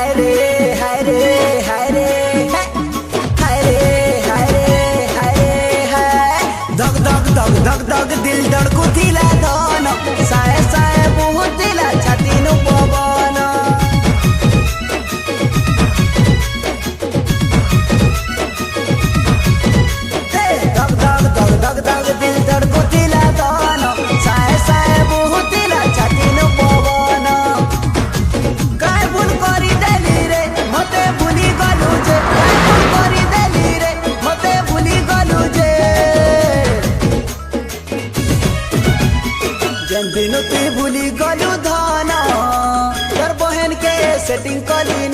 हाय रे हाय रे हाय रे हाय रे हाय रे हाय रे हाय धक धक धक धक धक दिल धड़कुथिला धन साए साए बहुतिला छातीनु पवन धक धक धक धक धक दिल धड़कुथिला धन साए साए बहुतिला छातीनु पवन काय भूल करी देली रे मते भूली गलु जे काय भूल करी देली रे मते भूली गलु जे जन दिन तू भूली गलु धन तोर बहन के सेटिंग कली